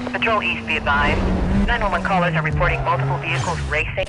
Patrol East, be advised. 911 callers are reporting multiple vehicles racing.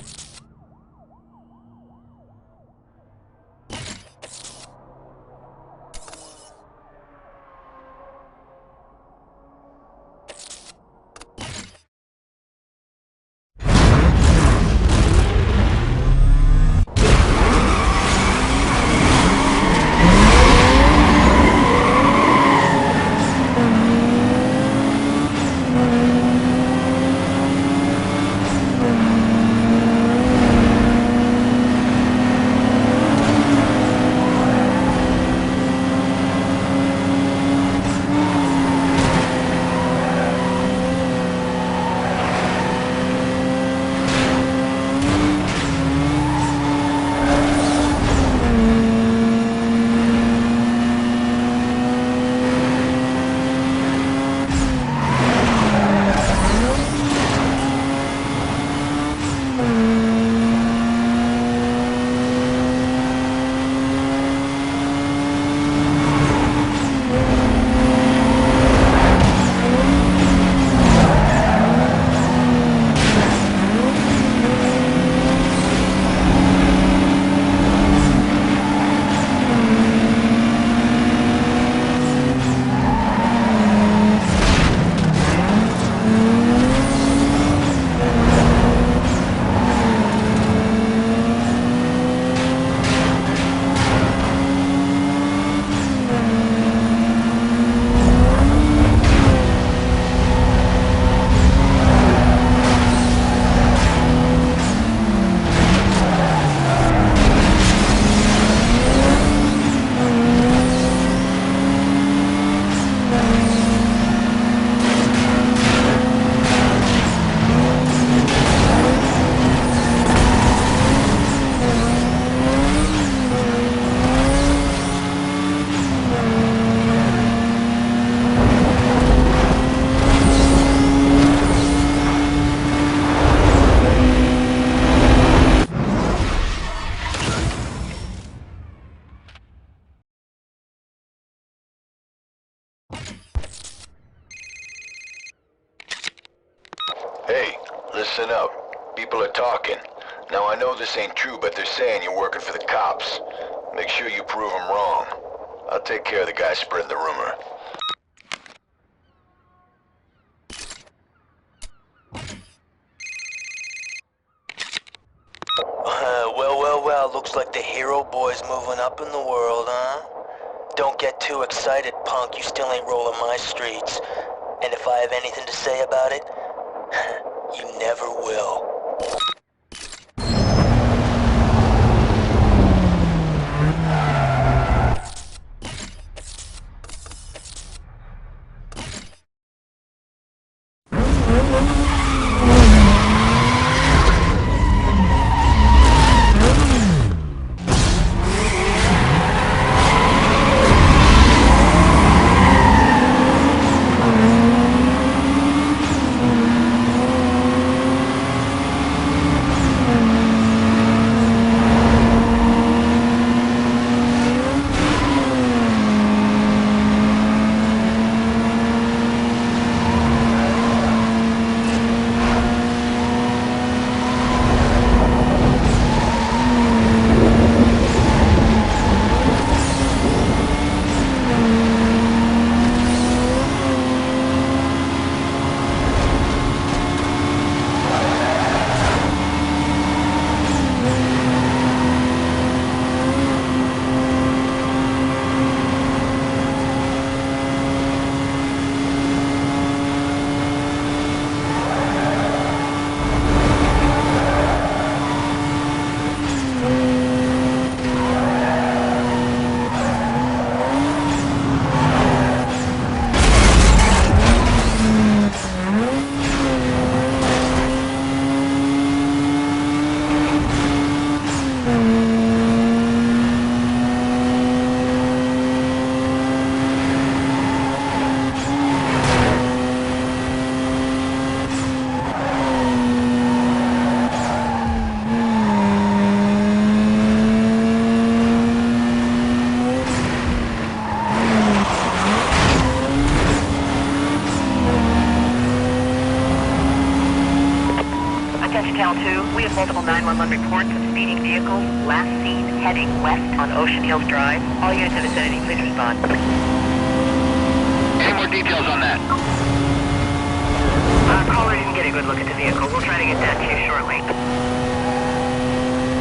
Hey, listen up. People are talking. Now I know this ain't true, but they're saying you're working for the cops. Make sure you prove them wrong. I'll take care of the guy spreading the rumor. Well, looks like the hero boy's moving up in the world, huh? Don't get too excited, punk. You still ain't rolling my streets. And if I have anything to say about it, you never will. Hotel 2, we have multiple 911 reports of speeding vehicles last seen heading west on Ocean Hills Drive. All units in the vicinity, please respond. Any more details on that? Caller didn't get a good look at the vehicle. We'll try to get that to you shortly.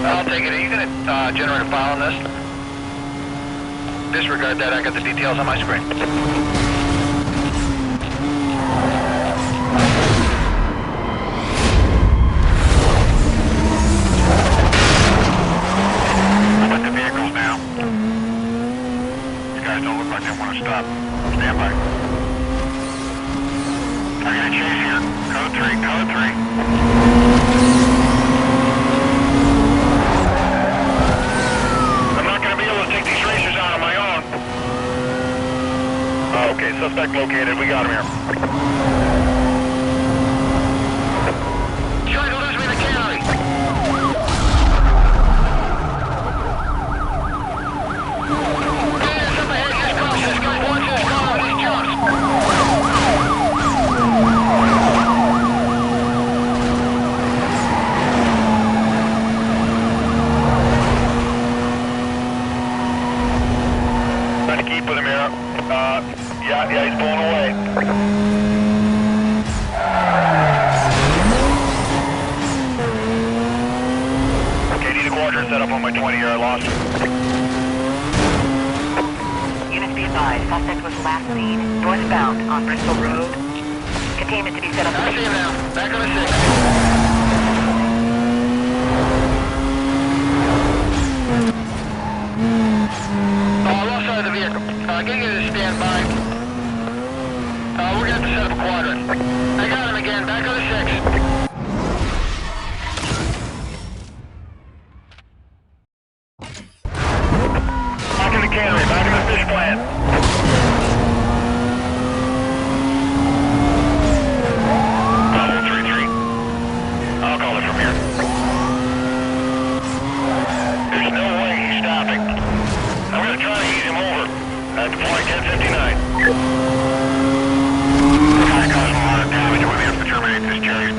I'll take it. Are you going to generate a file on this? Disregard that. I got the details on my screen. I'm at the vehicles now. These guys don't look like they want to stop. Stand by. I got a chase here. Code 3, code 3. Okay, suspect located. We got him here. Trying to lose me the cannery. Hands up ahead. Here's cross. This guy wants his car with his jumps. Trying to keep with him here. Yeah, he's pulling away. Okay, need a quadrant set up on my 20 here. I lost him. Units be advised, suspect was last seen northbound on Bristol Road. Containment to be set up. I see him now. Back on the 6. Left side of the vehicle. Getting you to stand by. We're gonna have to set up a quadrant. I got him again. Back on the 6. Back in the cannery. Back in the fish plant. Level 3-3. I'll call it from here. There's no way he's stopping. I'm gonna try to ease him over. Deploy 1059. Guy causing a lot of damage. We're gonna have to terminate this chase.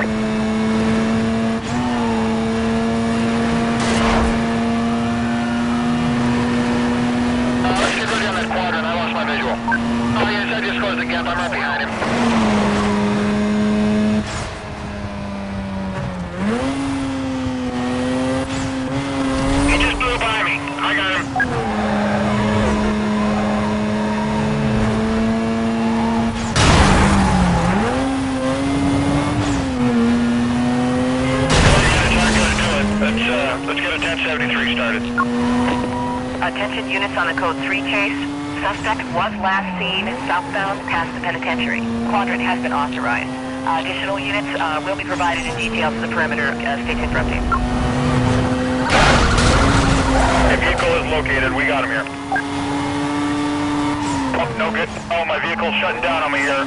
Let's get ready on that quadrant. I lost my visual. Oh yes, I just closed the gap. I'm right behind him. He just blew by me. I got him. Let's get a 1073 started. Attention units on the code 3 chase. Suspect was last seen southbound past the penitentiary. Quadrant has been authorized. Additional units will be provided in details of the perimeter. Stay tuned for updates. The vehicle is located. We got him here. Oh, no good. Oh, my vehicle's shutting down on me here.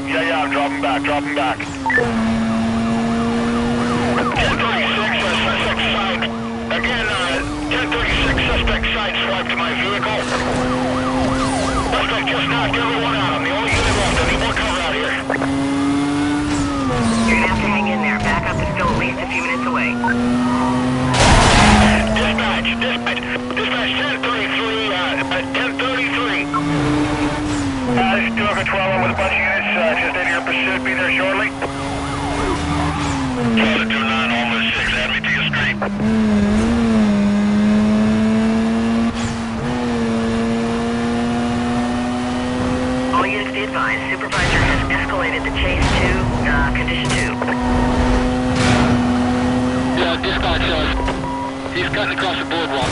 Yeah, I'm dropping back. 1036, suspect side. Again, 1036, suspect side swiped my vehicle. Suspect just knocked everyone out. I'm the only unit left. I need more cover out here. You're gonna have to hang in there. Backup is still at least a few minutes away. Dispatch, 1033, 1033. This is 212. I'm with a bunch of units. Just in your pursuit. Be there shortly. 229, almost 6. Add me to your screen. All units be advised. Supervisor has escalated the chase to condition 2. Yeah, dispatch says he's cutting across the boardwalk.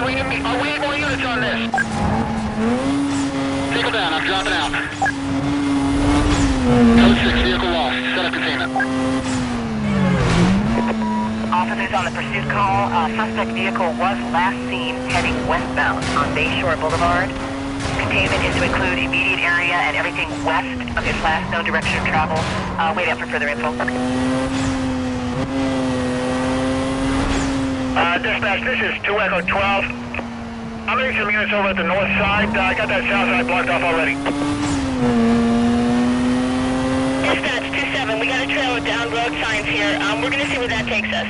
We need more units on this. Vehicle down, I'm dropping out. Code 6, vehicle lost. Set up containment. Officers on the pursuit call. Suspect vehicle was last seen heading westbound on Bayshore Boulevard. Containment is to include immediate area and everything west of his last known direction of travel. Wait out for further info. Dispatch, this is 2 Echo 12. I'm getting some units over at the north side. I got that south side blocked off already. Dispatch 2-7, we got a trail with down road signs here. We're gonna see where that takes us.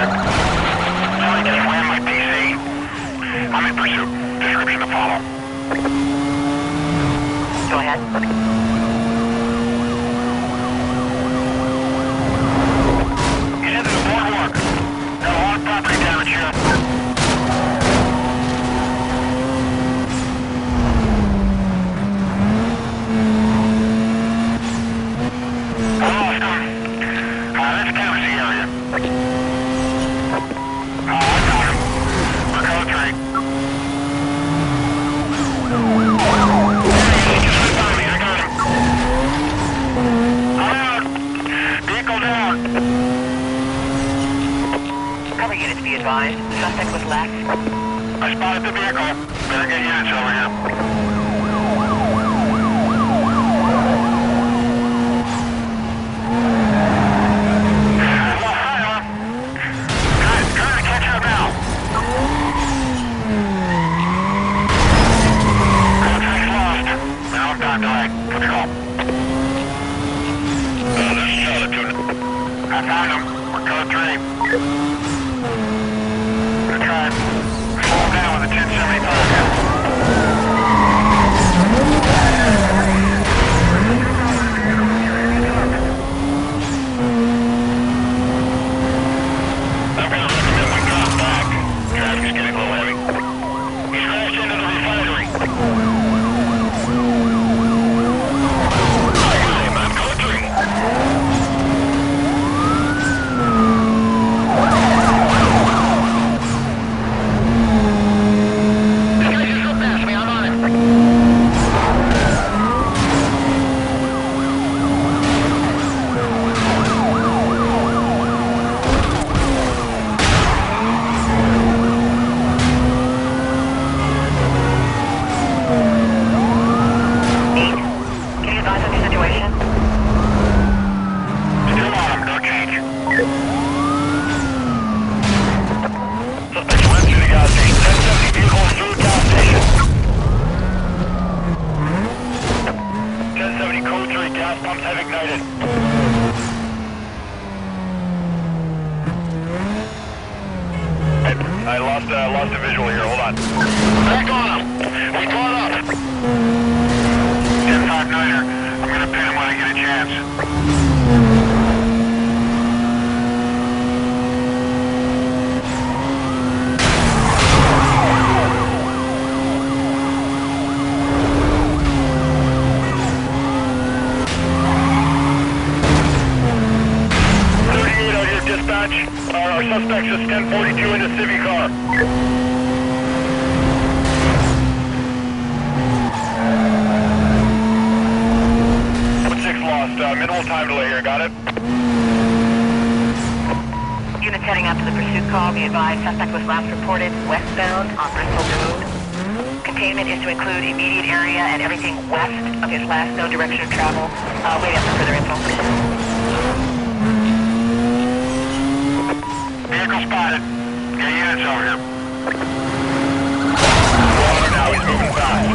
Sorry, just ran my PC. I'm in pursuit. Description to follow. Go ahead. He's into the boardwalk. Got a lot of property damage here. I lost him. Let's canvas the area. I got him. We're code 3. He just went by me. I got him. I'm out. Vehicle down. Cover units be advised. The suspect was last. I spotted the vehicle. Better get units over here. I found him. We're code 3. Good try. Slow him down with a 1075. I'm gonna recommend we drop back. Traffic's getting a little heavy. He's crashed into the refinery. I got him. I'm code 3. Gas pumps have ignited. I lost a visual here. Hold on. Back on him. We caught up. 10-5-9er. I'm gonna pin him when I get a chance. Dispatch, our suspect is 1042 in the Civic car. 6 lost, minimal time delay here, got it? Units heading out to the pursuit call. Be advised, suspect was last reported westbound on Bristol Road. Containment is to include immediate area and everything west of his last known direction of travel. Wait up for further info. Vehicle spotted. Get units over here. Water now, he's moving fast.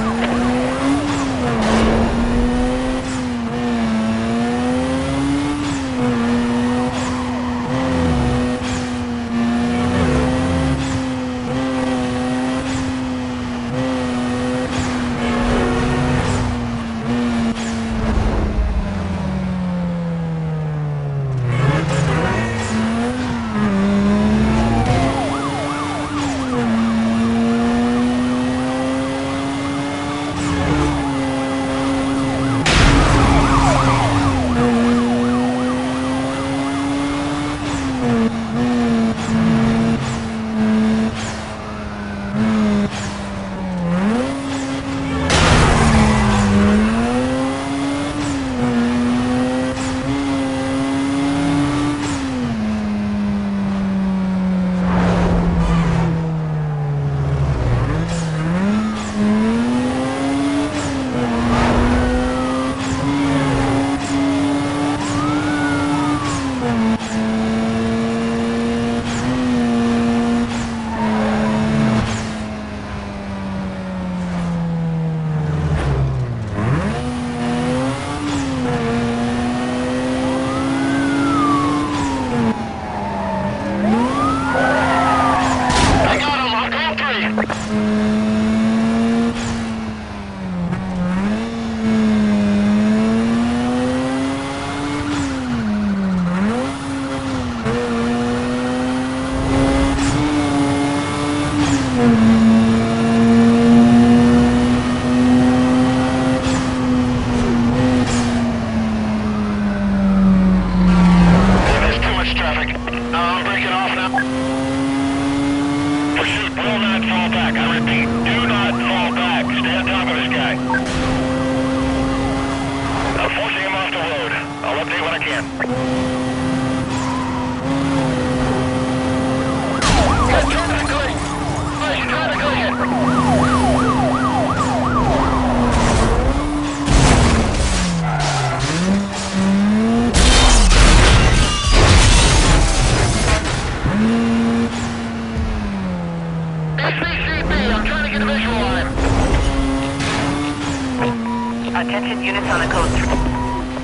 Attention units on the code 3.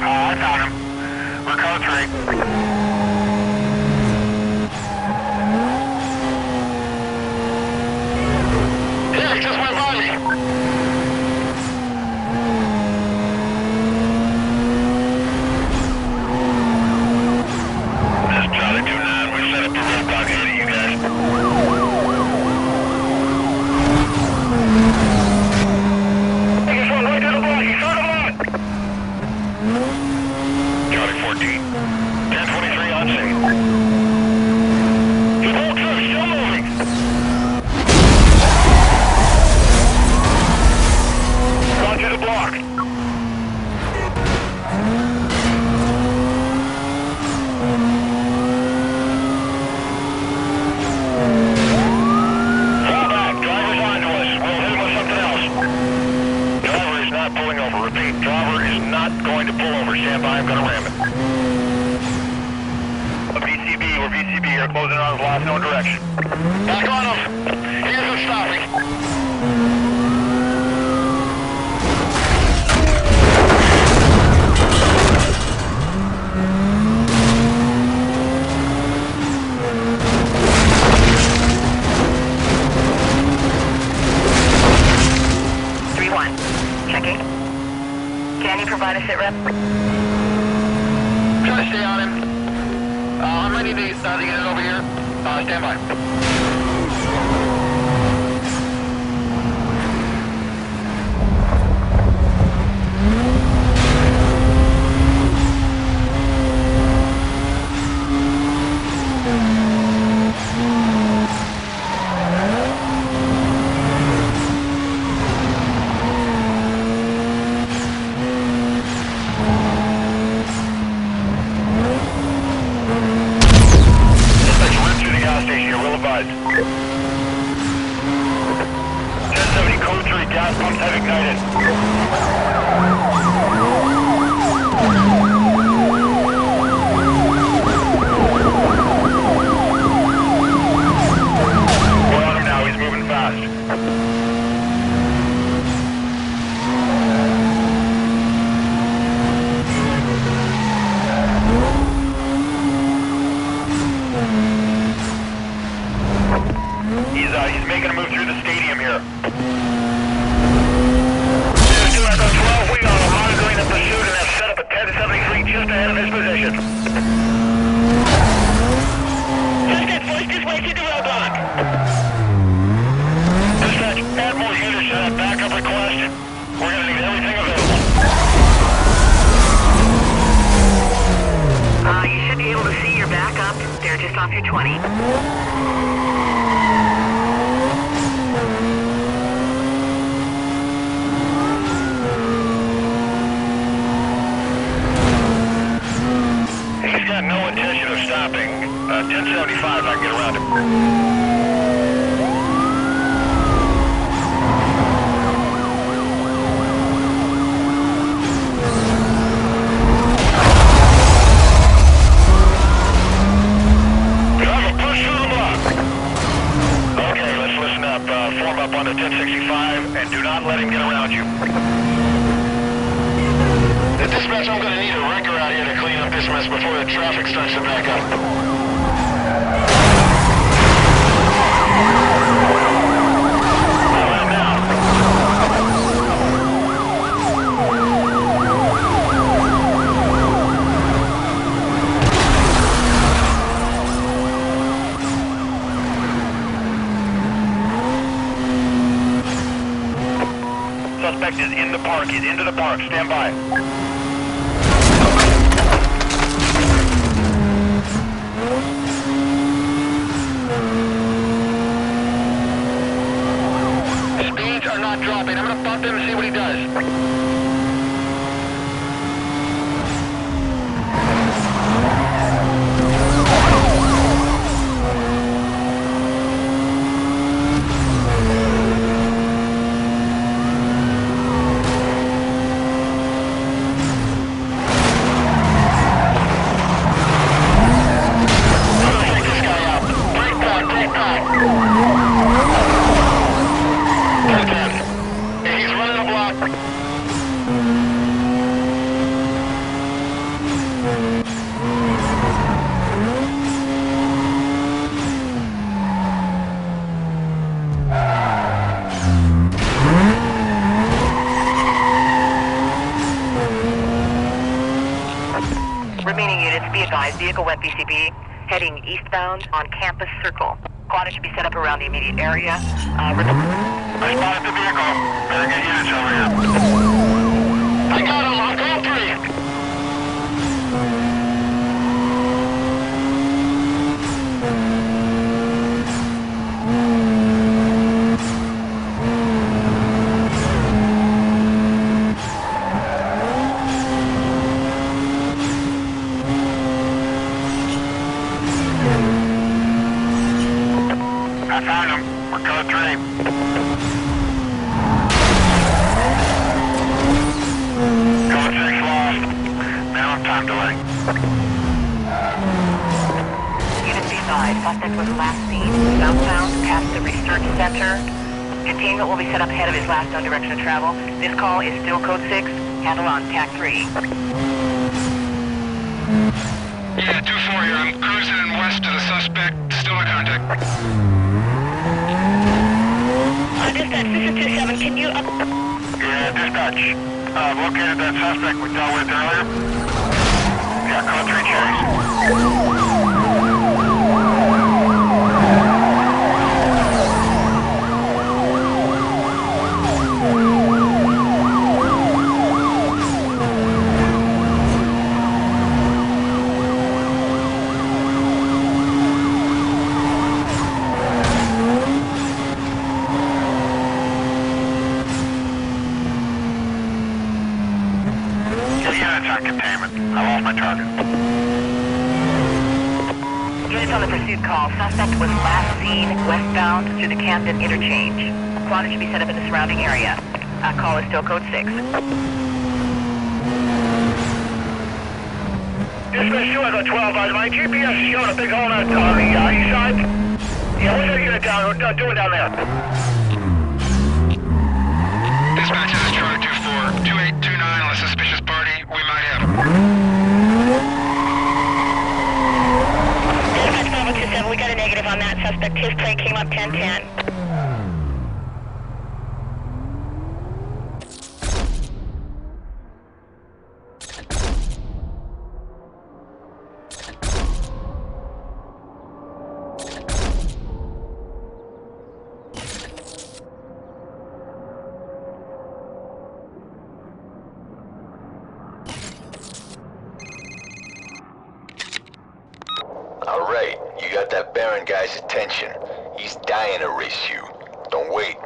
I found him. We're code 3. Yeah, he just went by me. This is Charlie 2-9. We set up the roadblock ahead of you guys. He just went right to the block. He saw the block. Charlie 14. 1023 on scene. The whole truck still moving. Gone to the block. Fall back. Driver's on to us. We'll hit him with something else. Driver is not pulling over. Repeat, driver is not going to pull over. Stand by. I'm going to ram it. We're VCB here. Closing on his last known direction. Back on him. He isn't stopping. Checking. Can you provide a sit rep? Try to stay on him. I'm ready to get it over here. Stand by. Advised. 1070 code 3, gas pumps have ignited. We're on him now, he's moving fast. He's making a move through the stadium here. 2 Echo 12, we are monitoring the pursuit and have set up a 1073 just ahead of his position. Suspect voice this way to the roadblock. Dispatch, add more units to that backup request. We're gonna need everything available. You should be able to see your backup. They're just off your 20. He's got no intention of stopping. 1075, I can get around him. Driver, push through the block. Okay, let's listen up. Form up on the 1065 and do not let him get around you. The dispatch, I'm gonna need a wrecker out here to clean up this mess before the traffic starts to back up. Let him down. Suspect is in the park. He's into the park. Stand by. Speeds are not dropping. I'm gonna bump him and see what he does. vehicle went BCB, heading eastbound on Campus Circle. Quad should be set up around the immediate area. I spotted the vehicle. Better get units over here. I got him on code 3. I found him. We're code 3. Code 6 lost. Minimum time delay. Unit B5, suspect was last seen southbound past the research center. Containment will be set up ahead of his last known direction of travel. This call is still code 6. Handle on TAC 3. Yeah, 2-4 here. I'm cruising in west of the suspect. Still in contact. Dispatch, this is 2-7. Can you Yeah, dispatch. Located that suspect we dealt with earlier. Yeah, code 3 Cherries. Containment. I lost my target. Units on the pursuit call. Suspect was last seen westbound through the Camden interchange. Quad should be set up in the surrounding area. Call is still code 6. Dispatch 2 Echo 12. My GPS is showing a big hole on the east side. Yeah, what's our unit down? We're doing down there. Dispatch, this is Charlie 2-4. 2829 on a suspicious party. We might have him. Dispatch 527, we got a negative on that suspect. His plate came up 1010. Alright, you got that Baron guy's attention. He's dying to race you. Don't wait.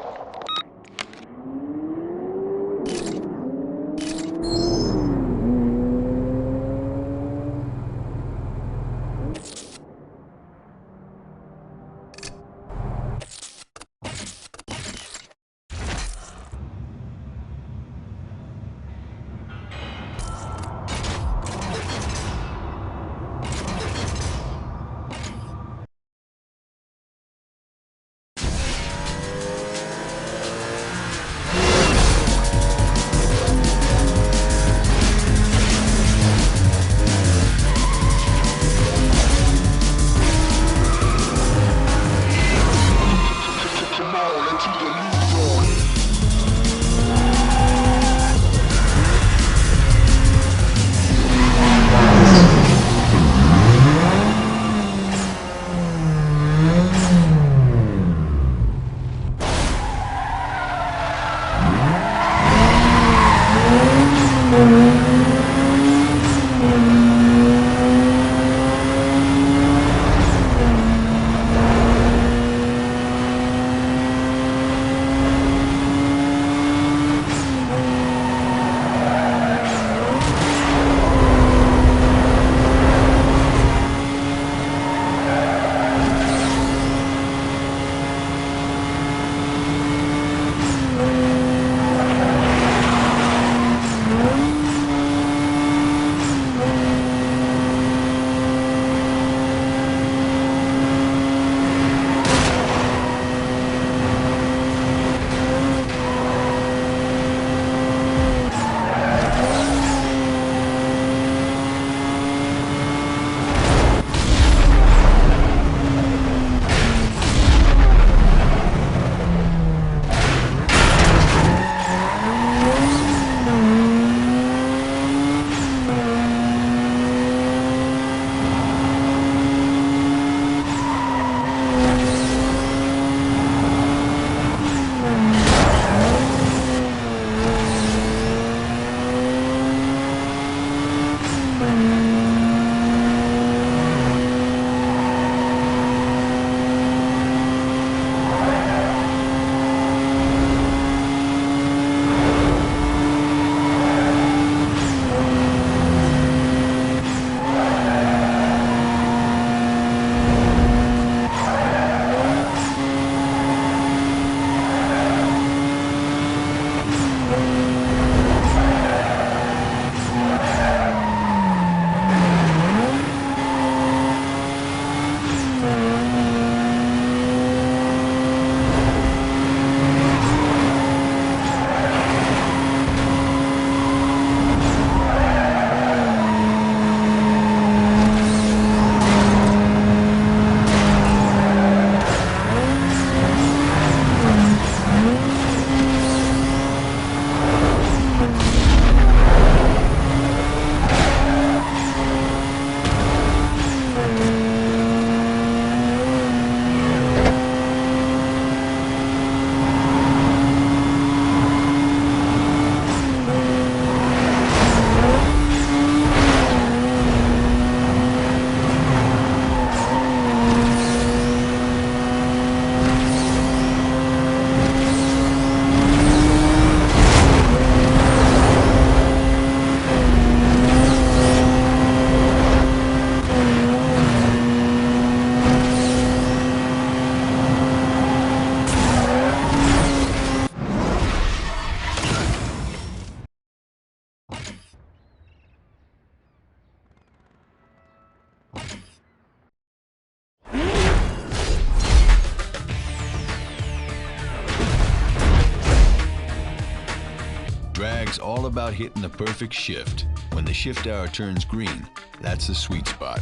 racing's all about hitting the perfect shift. When the shift arrow turns green, that's the sweet spot.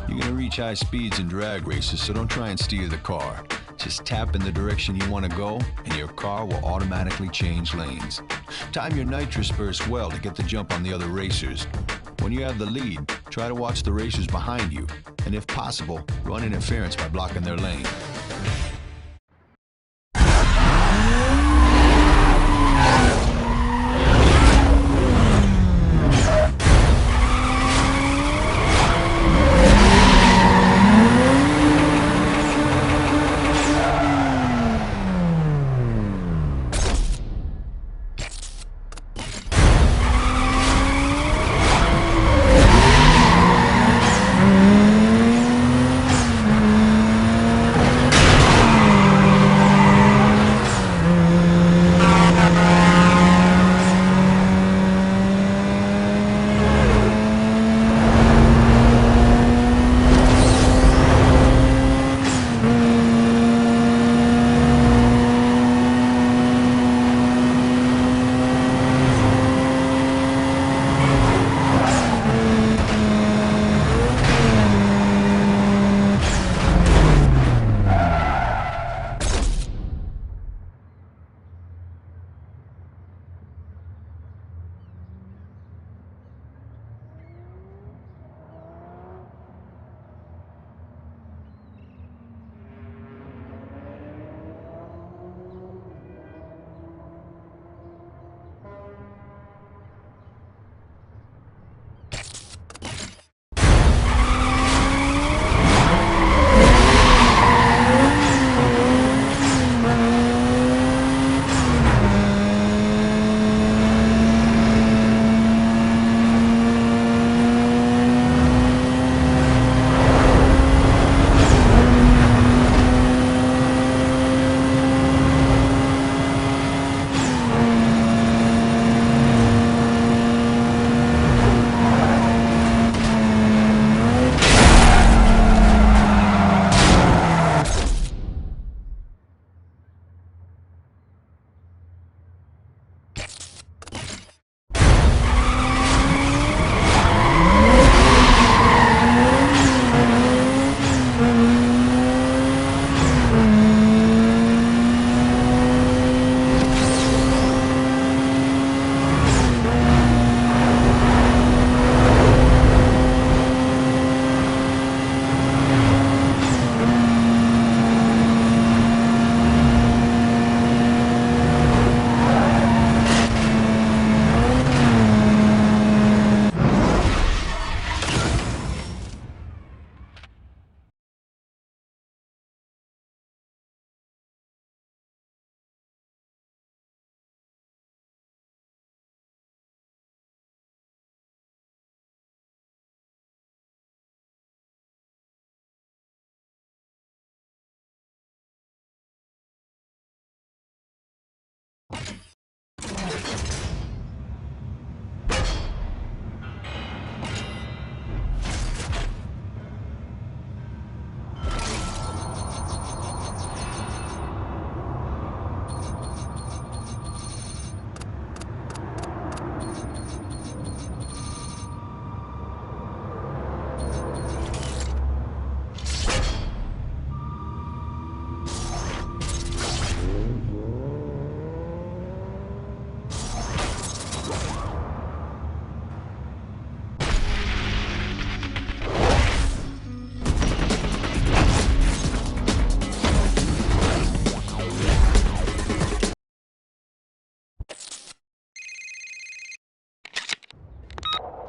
You're gonna reach high speeds in drag races, so don't try and steer the car. Just tap in the direction you want to go, and your car will automatically change lanes. Time your nitrous burst well to get the jump on the other racers. When you have the lead, try to watch the racers behind you, and if possible, run interference by blocking their lane.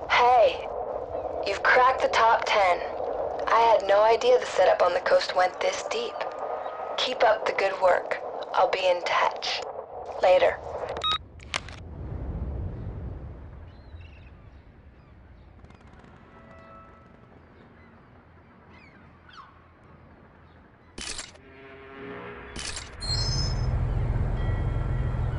Hey, you've cracked the top 10. I had no idea the setup on the coast went this deep. Keep up the good work. I'll be in touch. Later.